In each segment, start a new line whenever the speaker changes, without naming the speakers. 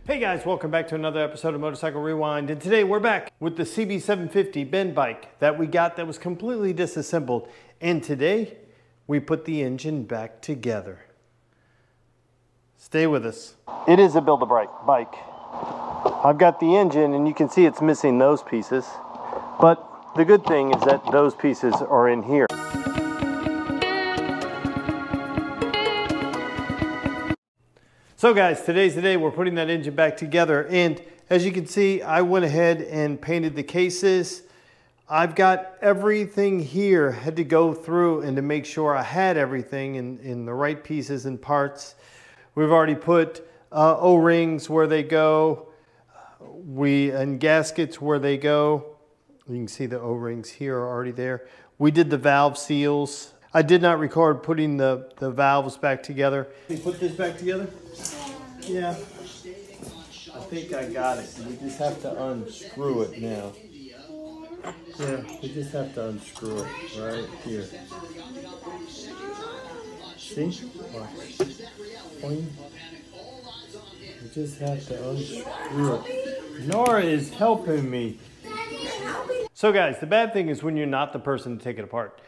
Hey guys, welcome back to another episode of Motorcycle Rewind, and today we're back with the CB750 bend bike that we got that was completely disassembled, and today we put the engine back together. Stay with us. It is a build-a-bike bike. I've got the engine and you can see it's missing those pieces, but the good thing is that those pieces are in here. So guys, today's the day we're putting that engine back together, and as you can see, I went ahead and painted the cases. I've got everything here, had to go through and to make sure I had everything in the right pieces and parts. We've already put O-rings where they go, and gaskets where they go. You can see the O-rings here are already there. We did the valve seals. I did not record putting the valves back together. Can you put this back together? Yeah. I think I got it. We just have to unscrew it now. Yeah, we just have to unscrew it right here. See? We just have to unscrew it. Nora is helping me. So guys, the bad thing is when you're not the person to take it apart.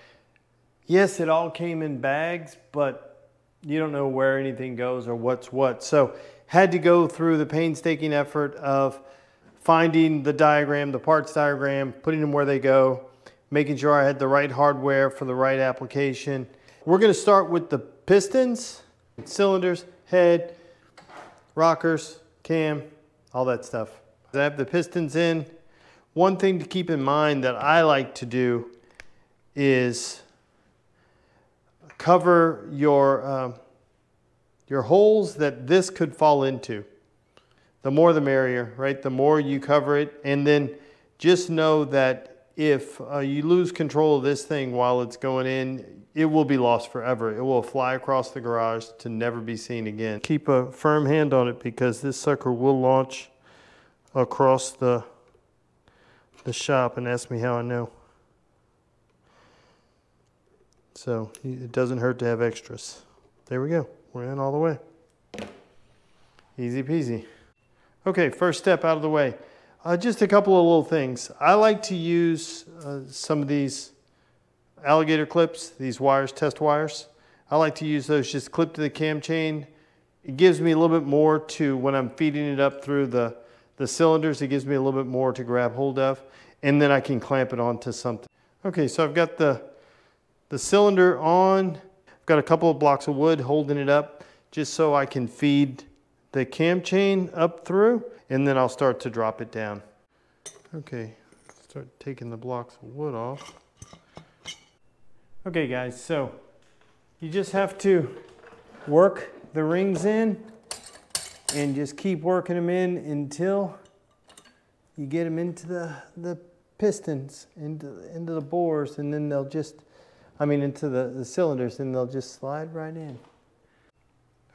Yes, it all came in bags, but you don't know where anything goes or what's what. So had to go through the painstaking effort of finding the diagram, the parts diagram, putting them where they go, making sure I had the right hardware for the right application. We're going to start with the pistons, cylinders, head, rockers, cam, all that stuff. I have the pistons in. One thing to keep in mind that I like to do is cover your holes that this could fall into. The more the merrier, right? The more you cover it, and then just know that if you lose control of this thing while it's going in, it will be lost forever. It will fly across the garage to never be seen again. Keep a firm hand on it because this sucker will launch across the shop, and ask me how I know. So it doesn't hurt to have extras. There we go. We're in all the way. Easy peasy. Okay, first step out of the way. Just a couple of little things. I like to use some of these alligator clips, these wires, test wires. I like to use those just clipped to the cam chain. It gives me a little bit more to, when I'm feeding it up through the cylinders, it gives me a little bit more to grab hold of, and then I can clamp it onto something. Okay, so I've got the cylinder on. I've got a couple of blocks of wood holding it up just so I can feed the cam chain up through, and then I'll start to drop it down. Okay, start taking the blocks of wood off. Okay guys, so you just have to work the rings in and just keep working them in until you get them into the pistons, into the bores, and then they'll just, into the cylinders, and they'll just slide right in.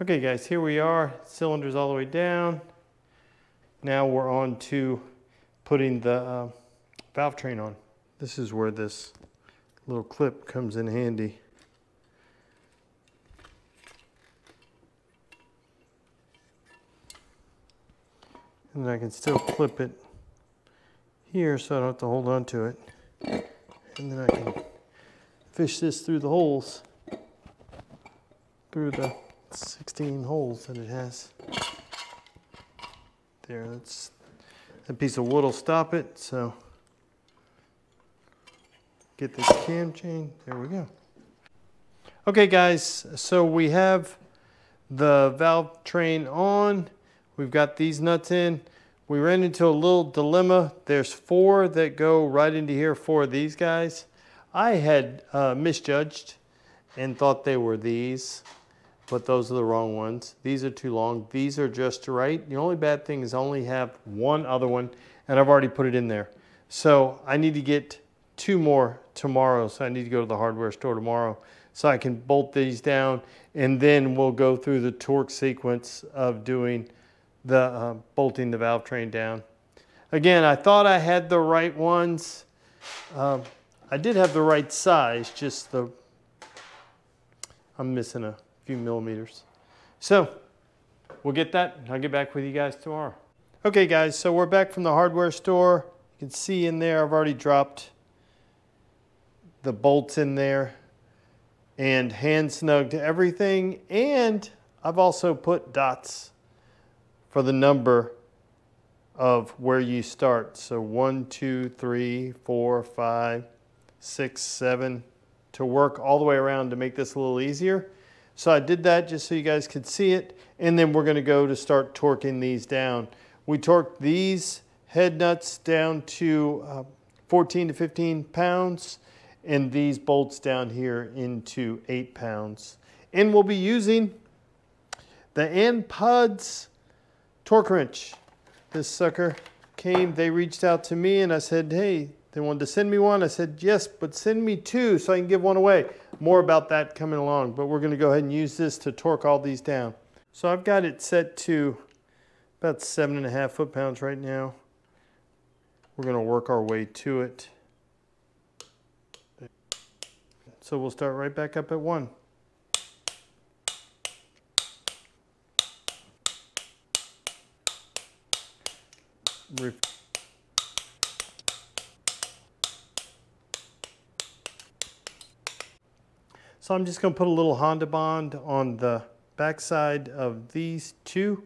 Okay guys, here we are, cylinders all the way down. Now we're on to putting the valve train on. This is where this little clip comes in handy. And then I can still clip it here so I don't have to hold on to it. And then I can fish this through the holes, through the 16 holes that it has. There, that piece of wood will stop it, so get this cam chain, there we go. Okay guys, so we have the valve train on. We've got these nuts in. We ran into a little dilemma. There's 4 that go right into here, 4 of these guys. I had misjudged and thought they were these, but those are the wrong ones. These are too long. These are just right. The only bad thing is I only have one other one, and I've already put it in there. So I need to get 2 more tomorrow, so I need to go to the hardware store tomorrow so I can bolt these down, and then we'll go through the torque sequence of doing the bolting the valve train down. Again, I thought I had the right ones. I did have the right size, just I'm missing a few millimeters. So we'll get that. I'll get back with you guys tomorrow. Okay guys, so we're back from the hardware store. You can see in there I've already dropped the bolts in there and hand snugged everything, and I've also put dots for the number of where you start. So 1, 2, 3, 4, 5, 6, 7 to work all the way around to make this a little easier. So I did that just so you guys could see it, and then we're going to go to start torquing these down. We torqued these head nuts down to 14 to 15 pounds and these bolts down here into 8 pounds. And we'll be using the Anpuds torque wrench. This sucker came, they reached out to me and I said, hey, they wanted to send me one. I said, yes, but send me 2 so I can give one away. More about that coming along, but we're gonna go ahead and use this to torque all these down. So I've got it set to about 7.5 foot-pounds right now. We're gonna work our way to it. So we'll start right back up at 1. So I'm just going to put a little Honda bond on the backside of these 2.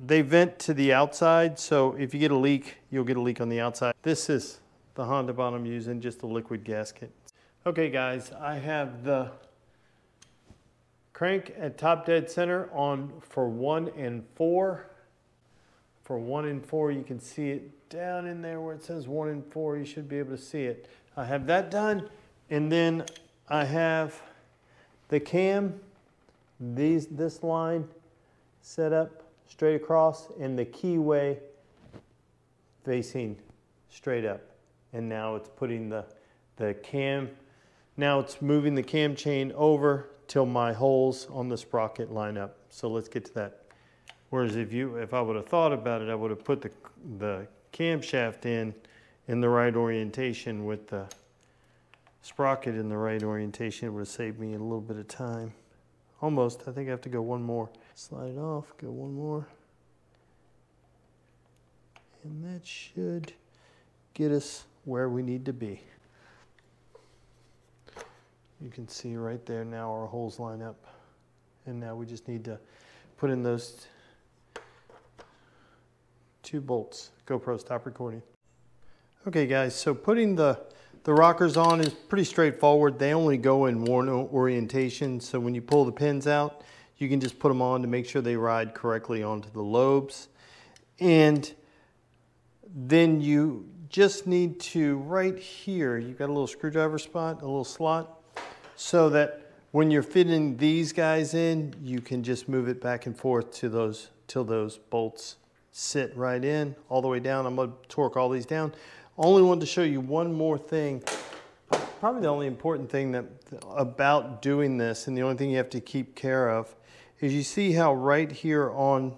They vent to the outside, so if you get a leak, you'll get a leak on the outside. This is the Honda bond I'm using, just a liquid gasket. Okay guys, I have the crank at top dead center on for 1 and 4. For 1 and 4, you can see it down in there where it says 1 and 4. You should be able to see it. I have that done, and then I have the cam, this line set up straight across, and the keyway facing straight up. And now it's putting the cam, now it's moving the cam chain over till my holes on the sprocket line up. So let's get to that. Whereas if I would have thought about it, I would have put the camshaft in the right orientation with the sprocket in the right orientation. It would have saved me a little bit of time. Almost. I think I have to go one more. Slide it off, go one more. And that should get us where we need to be. You can see right there now our holes line up. And now we just need to put in those 2 bolts. GoPro, stop recording. Okay guys, so putting the rockers on is pretty straightforward. They only go in one orientation, so when you pull the pins out, you can just put them on to make sure they ride correctly onto the lobes. And then you just need to, right here, you've got a little screwdriver spot, a little slot, so that when you're fitting these guys in, you can just move it back and forth to those till those bolts sit right in all the way down. I'm going to torque all these down. Only wanted to show you one more thing. Probably the only important thing about doing this, and the only thing you have to keep care of, is you see how right here on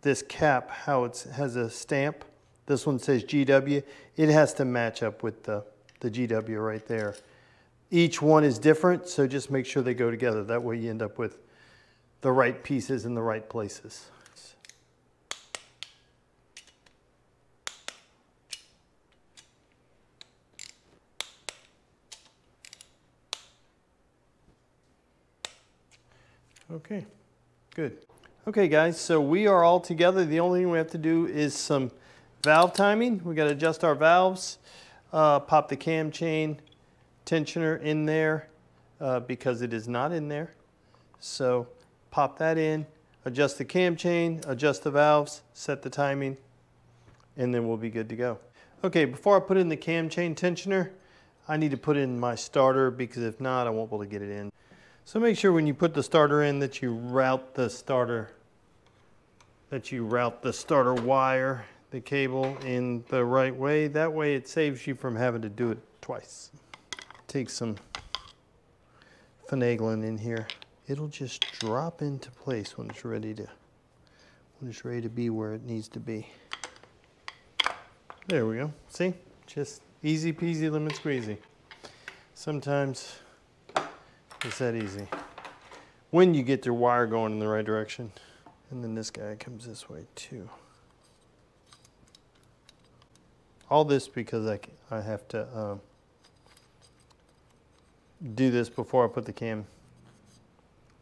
this cap, how it has a stamp. This one says GW. It has to match up with the GW right there. Each one is different, so just make sure they go together. That way you end up with the right pieces in the right places. Okay, good. Okay guys, so we are all together. The only thing we have to do is some valve timing. We got to adjust our valves, pop the cam chain tensioner in there because it is not in there. So pop that in, adjust the cam chain, adjust the valves, set the timing, and then we'll be good to go. Okay, before I put in the cam chain tensioner, I need to put in my starter because if not, I won't be able to get it in. So make sure when you put the starter in that you route the starter wire, the cable in the right way. That way it saves you from having to do it twice. Take some finagling in here. It'll just drop into place when it's ready to be where it needs to be. There we go. See? Just easy peasy lemon squeezy. Sometimes it's that easy. When you get your wire going in the right direction. And then this guy comes this way too. All this because I have to do this before I put the cam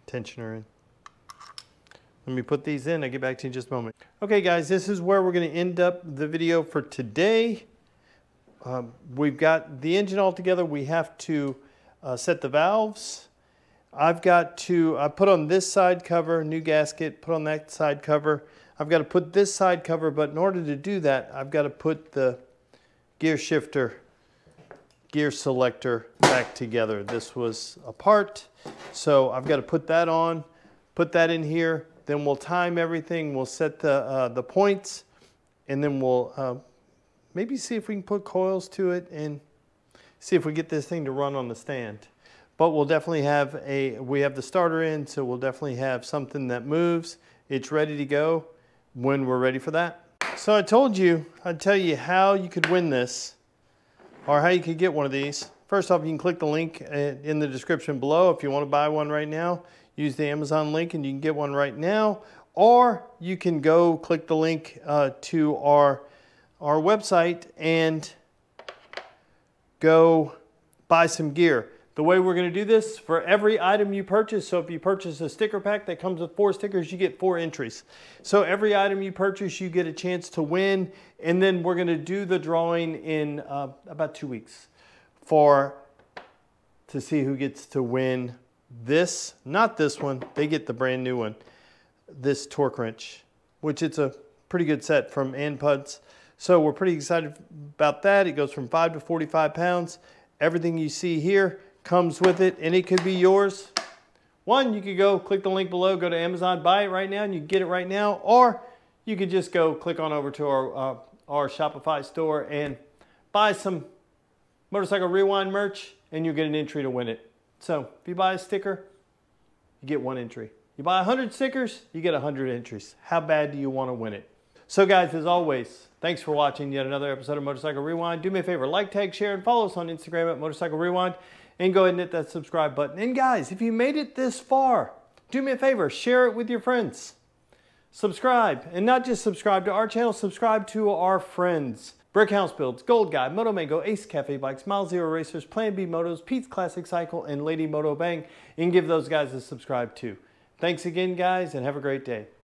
tensioner in. Let me put these in. I'll get back to you in just a moment. Okay guys, this is where we're going to end up the video for today. We've got the engine all together. We have to set the valves. I put on this side cover, new gasket, put on that side cover. I've got to put this side cover, but in order to do that, I've got to put the gear shifter, gear selector back together. This was apart, so I've got to put that on, put that in here, then we'll time everything, we'll set the points, and then we'll maybe see if we can put coils to it and see if we get this thing to run on the stand. But we'll definitely have we have the starter in, so we'll definitely have something that moves. It's ready to go when we're ready for that. So I told you, I'd tell you how you could win this, or how you could get one of these. First off, you can click the link in the description below if you want to buy one right now. Use the Amazon link and you can get one right now. Or you can go click the link to our website and go buy some gear. The way we're going to do this, for every item you purchase, so if you purchase a sticker pack that comes with 4 stickers, you get 4 entries. So every item you purchase, you get a chance to win, and then we're going to do the drawing in about 2 weeks to see who gets to win this, not this one, they get the brand new one, this torque wrench, which it's a pretty good set from Anpuds. So we're pretty excited about that. It goes from 5 to 45 pounds. Everything you see here comes with it, and it could be yours. One, you could go click the link below, go to Amazon, buy it right now, and you can get it right now. Or you could just go click on over to our Shopify store and buy some Motorcycle Rewind merch, and you'll get an entry to win it. So if you buy a sticker, you get 1 entry. You buy 100 stickers, you get 100 entries. How bad do you want to win it? So guys, as always, thanks for watching yet another episode of Motorcycle Rewind. Do me a favor, like, tag, share, and follow us on Instagram at Motorcycle Rewind. And go ahead and hit that subscribe button. And guys, if you made it this far, do me a favor, share it with your friends. Subscribe, and not just subscribe to our channel, subscribe to our friends. Brick House Builds, Gold Guy, Moto Mango, Ace Cafe Bikes, Mile Zero Racers, Plan B Motos, Pete's Classic Cycle, and Lady Moto Bang. And give those guys a subscribe too. Thanks again, guys, and have a great day.